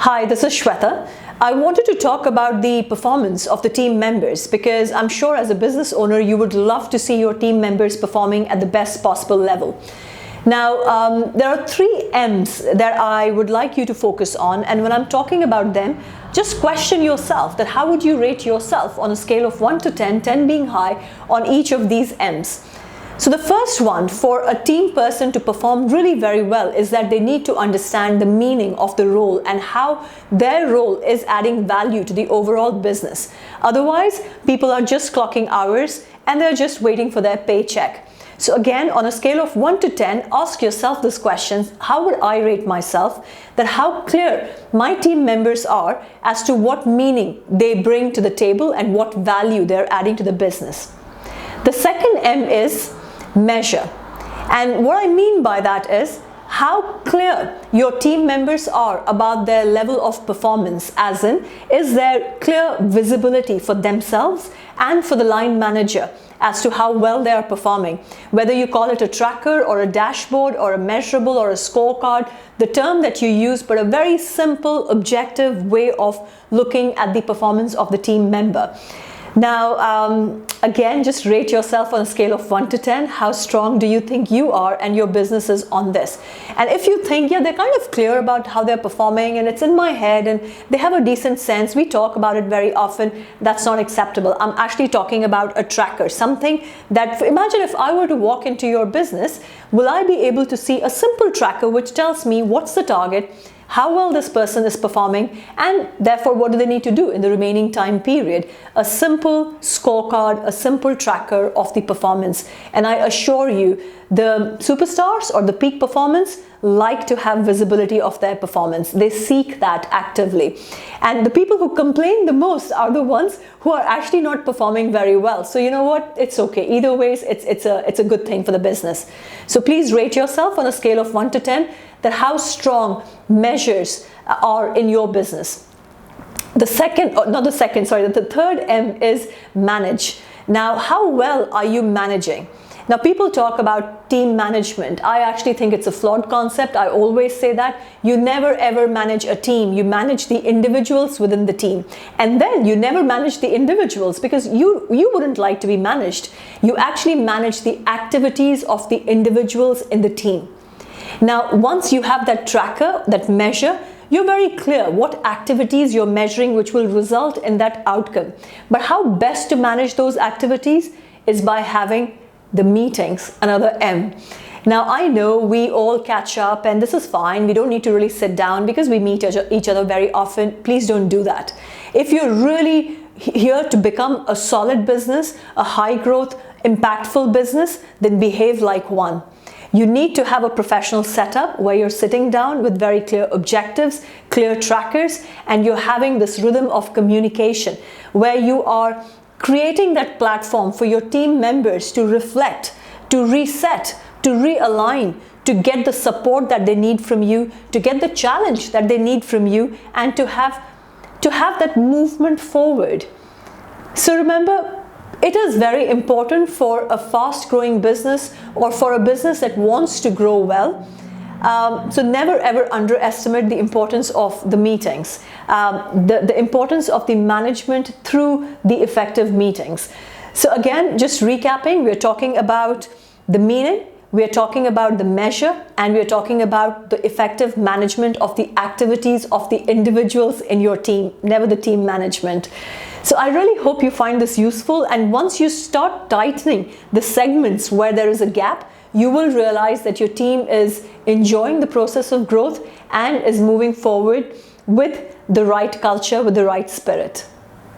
Hi, this is Shweta. I wanted to talk about the performance of the team members because I'm sure as a business owner, you would love to see your team members performing at the best possible level. Now, there are 3 M's that I would like you to focus on, and when I'm talking about them, just question yourself that how would you rate yourself on a scale of 1 to 10, 10 being high on each of these M's. So the first one for a team person to perform really very well is that they need to understand the meaning of the role and how their role is adding value to the overall business. Otherwise, people are just clocking hours and they're just waiting for their paycheck. So again, on a scale of 1 to 10, ask yourself these questions. How would I rate myself? That how clear my team members are as to what meaning they bring to the table and what value they're adding to the business. The second M is measure. And what I mean by that is how clear your team members are about their level of performance, as in, is there clear visibility for themselves and for the line manager as to how well they are performing. Whether you call it a tracker or a dashboard or a measurable or a scorecard, the term that you use, but a very simple, objective way of looking at the performance of the team member. Now, again, just rate yourself on a scale of 1 to 10. How strong do you think you are and your business is on this? And if you think, yeah, they're kind of clear about how they're performing and it's in my head and they have a decent sense, we talk about it very often, that's not acceptable. I'm actually talking about a tracker, something that, imagine if I were to walk into your business, will I be able to see a simple tracker which tells me what's the target, how well this person is performing, and therefore what do they need to do in the remaining time period. A simple scorecard, a simple tracker of the performance. And I assure you, the superstars or the peak performance like to have visibility of their performance. They seek that actively. And the people who complain the most are the ones who are actually not performing very well. So you know what? It's okay. Either ways, it's a good thing for the business. So please rate yourself on a scale of 1 to 10 that how strong measures are in your business. The third M is manage. Now, how well are you managing? Now, people talk about team management. I actually think it's a flawed concept. I always say that you never ever manage a team. You manage the individuals within the team. And then you never manage the individuals because you wouldn't like to be managed. You actually manage the activities of the individuals in the team. Now, once you have that tracker, that measure, you're very clear what activities you're measuring which will result in that outcome. But how best to manage those activities is by having the meetings, another M. Now, I know we all catch up and this is fine. We don't need to really sit down because we meet each other very often. Please don't do that. If you're really here to become a solid business, a high growth, impactful business, then behave like one. You need to have a professional setup where you're sitting down with very clear objectives, clear trackers, and you're having this rhythm of communication where you are creating that platform for your team members to reflect, to reset, to realign, to get the support that they need from you, to get the challenge that they need from you, and to have that movement forward. So remember, it is very important for a fast-growing business or for a business that wants to grow well. So never ever underestimate the importance of the meetings, the importance of the management through the effective meetings. So again, just recapping, we're talking about the meaning, we're talking about the measure, and we're talking about the effective management of the activities of the individuals in your team, never the team management. So I really hope you find this useful, and once you start tightening the segments where there is a gap, you will realize that your team is enjoying the process of growth and is moving forward with the right culture, with the right spirit.